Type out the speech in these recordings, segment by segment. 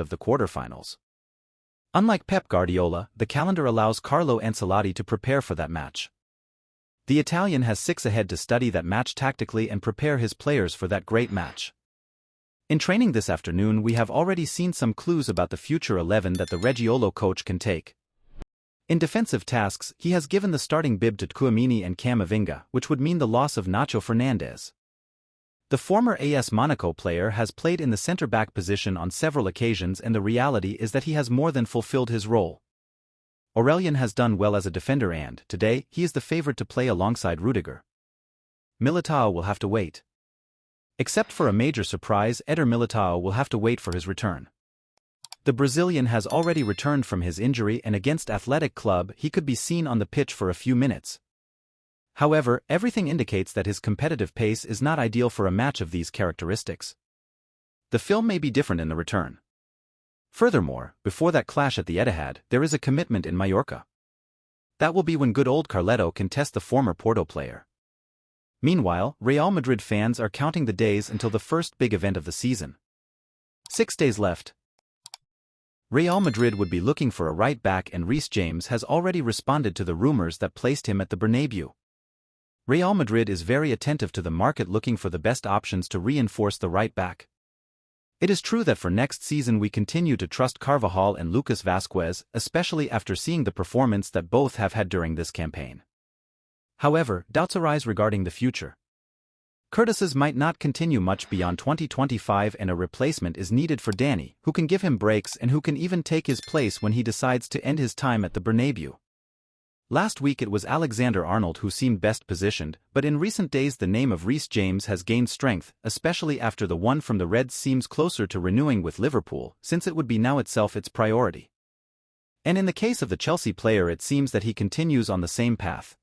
of the quarterfinals. Unlike Pep Guardiola, the calendar allows Carlo Ancelotti to prepare for that match. The Italian has 6 ahead to study that match tactically and prepare his players for that great match. In training this afternoon, we have already seen some clues about the future 11 that the Reggiolo coach can take. In defensive tasks, he has given the starting bib to Tchouaméni and Camavinga, which would mean the loss of Nacho Fernandez. The former AS Monaco player has played in the centre-back position on several occasions, and the reality is that he has more than fulfilled his role. Aurelien has done well as a defender and, today, he is the favourite to play alongside Rudiger. Militao will have to wait. Except for a major surprise, Eder Militao will have to wait for his return. The Brazilian has already returned from his injury, and against Athletic Club he could be seen on the pitch for a few minutes. However, everything indicates that his competitive pace is not ideal for a match of these characteristics. The film may be different in the return. Furthermore, before that clash at the Etihad, there is a commitment in Mallorca. That will be when good old Carleto can test the former Porto player. Meanwhile, Real Madrid fans are counting the days until the first big event of the season. 6 days left. Real Madrid would be looking for a right-back, and Reece James has already responded to the rumors that placed him at the Bernabeu. Real Madrid is very attentive to the market, looking for the best options to reinforce the right-back. It is true that for next season we continue to trust Carvajal and Lucas Vazquez, especially after seeing the performance that both have had during this campaign. However, doubts arise regarding the future. Curtis's might not continue much beyond 2025, and a replacement is needed for Dani, who can give him breaks and who can even take his place when he decides to end his time at the Bernabeu. Last week it was Alexander-Arnold who seemed best positioned, but in recent days the name of Reece James has gained strength, especially after the one from the Reds seems closer to renewing with Liverpool, since it would be now itself its priority. And in the case of the Chelsea player, it seems that he continues on the same path.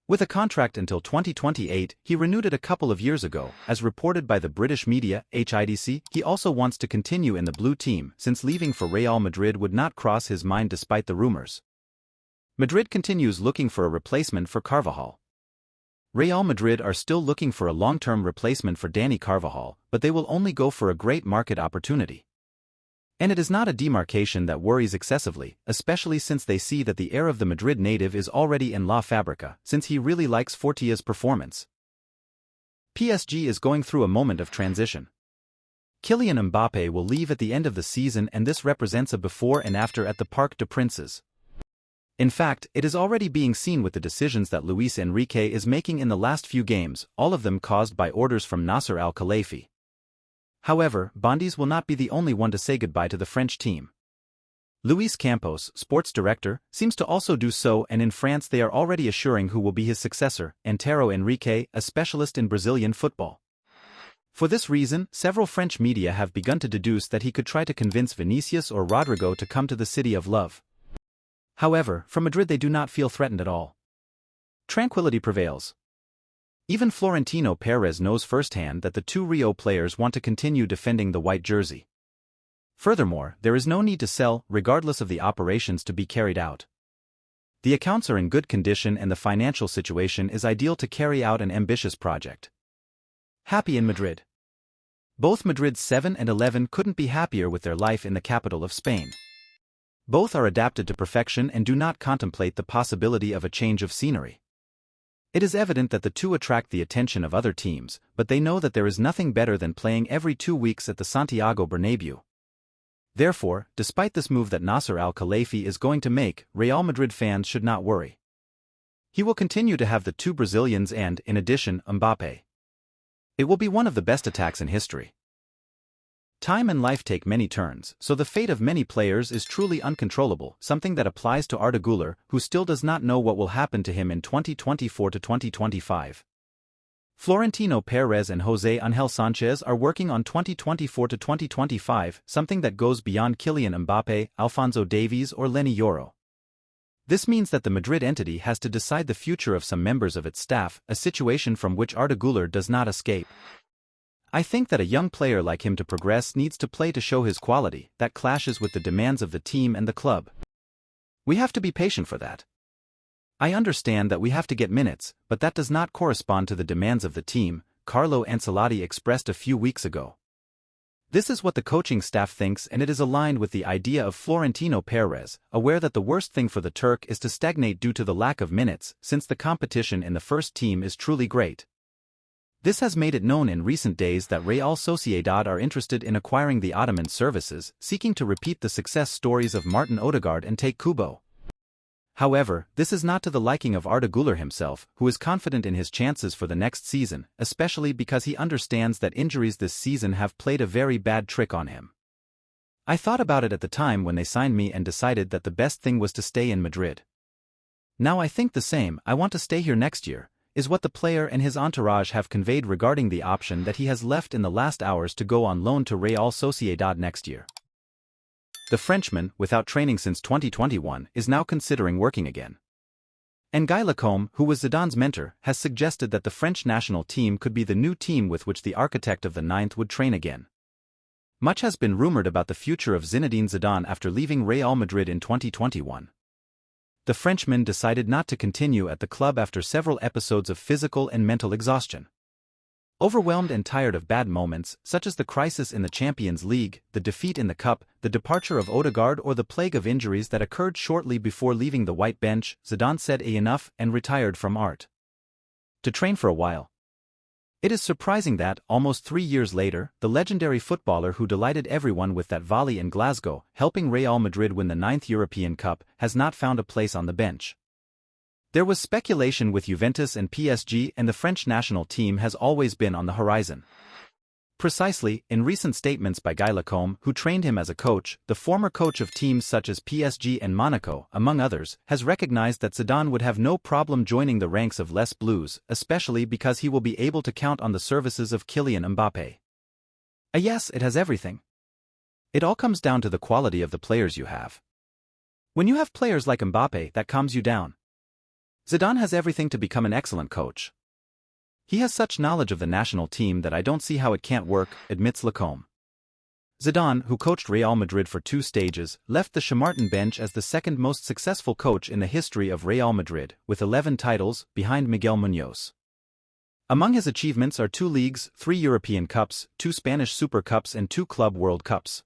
With a contract until 2028, he renewed it a couple of years ago. As reported by the British media, HIDC, he also wants to continue in the blue team, since leaving for Real Madrid would not cross his mind despite the rumors. Madrid continues looking for a replacement for Carvajal. Real Madrid are still looking for a long-term replacement for Dani Carvajal, but they will only go for a great market opportunity. And it is not a demarcation that worries excessively, especially since they see that the heir of the Madrid native is already in La Fabrica, since he really likes Fortia's performance. PSG is going through a moment of transition. Kylian Mbappé will leave at the end of the season, and this represents a before and after at the Parc des Princes. In fact, it is already being seen with the decisions that Luis Enrique is making in the last few games, all of them caused by orders from Nasser Al-Khelaifi. However, Bondi's will not be the only one to say goodbye to the French team. Luis Campos, sports director, seems to also do so, and in France they are already assuring who will be his successor, Antero Henrique, a specialist in Brazilian football. For this reason, several French media have begun to deduce that he could try to convince Vinicius or Rodrigo to come to the city of love. However, from Madrid they do not feel threatened at all. Tranquility prevails. Even Florentino Perez knows firsthand that the two Rio players want to continue defending the white jersey. Furthermore, there is no need to sell, regardless of the operations to be carried out. The accounts are in good condition and the financial situation is ideal to carry out an ambitious project. Happy in Madrid. Both Madrid's 7 and 11 couldn't be happier with their life in the capital of Spain. Both are adapted to perfection and do not contemplate the possibility of a change of scenery. It is evident that the two attract the attention of other teams, but they know that there is nothing better than playing every 2 weeks at the Santiago Bernabeu. Therefore, despite this move that Nasser Al-Khelaifi is going to make, Real Madrid fans should not worry. He will continue to have the two Brazilians and, in addition, Mbappé. It will be one of the best attacks in history. Time and life take many turns, so the fate of many players is truly uncontrollable, something that applies to Arda Guler, who still does not know what will happen to him in 2024 to 2025. Florentino Perez and José Ángel Sánchez are working on 2024 to 2025, something that goes beyond Kylian Mbappé, Alphonso Davies or Lenny Yoro. This means that the Madrid entity has to decide the future of some members of its staff, a situation from which Arda Guler does not escape. I think that a young player like him to progress needs to play to show his quality, that clashes with the demands of the team and the club. We have to be patient for that. I understand that we have to get minutes, but that does not correspond to the demands of the team, Carlo Ancelotti expressed a few weeks ago. This is what the coaching staff thinks, and it is aligned with the idea of Florentino Perez, aware that the worst thing for the Turk is to stagnate due to the lack of minutes, since the competition in the first team is truly great. This has made it known in recent days that Real Sociedad are interested in acquiring the Ottoman's services, seeking to repeat the success stories of Martin Odegaard and Take Kubo. However, this is not to the liking of Arda Guler himself, who is confident in his chances for the next season, especially because he understands that injuries this season have played a very bad trick on him. I thought about it at the time when they signed me and decided that the best thing was to stay in Madrid. Now I think the same. I want to stay here next year, is what the player and his entourage have conveyed regarding the option that he has left in the last hours to go on loan to Real Sociedad next year. The Frenchman, without training since 2021, is now considering working again. And Guy Lacombe, who was Zidane's mentor, has suggested that the French national team could be the new team with which the architect of the ninth would train again. Much has been rumored about the future of Zinedine Zidane after leaving Real Madrid in 2021. The Frenchman decided not to continue at the club after several episodes of physical and mental exhaustion. Overwhelmed and tired of bad moments, such as the crisis in the Champions League, the defeat in the Cup, the departure of Odegaard, or the plague of injuries that occurred shortly before leaving the white bench, Zidane said enough and retired from art. To train for a while. It is surprising that, almost 3 years later, the legendary footballer who delighted everyone with that volley in Glasgow, helping Real Madrid win the 9th European Cup, has not found a place on the bench. There was speculation with Juventus and PSG, and the French national team has always been on the horizon. Precisely, in recent statements by Guy Lacombe, who trained him as a coach, the former coach of teams such as PSG and Monaco, among others, has recognized that Zidane would have no problem joining the ranks of Les Bleus, especially because he will be able to count on the services of Kylian Mbappé. Yes, it has everything. It all comes down to the quality of the players you have. When you have players like Mbappé, that calms you down. Zidane has everything to become an excellent coach. He has such knowledge of the national team that I don't see how it can't work, admits Lacombe. Zidane, who coached Real Madrid for 2 stages, left the Chamartin bench as the second most successful coach in the history of Real Madrid, with 11 titles, behind Miguel Muñoz. Among his achievements are 2 leagues, 3 European Cups, 2 Spanish Super Cups and 2 Club World Cups.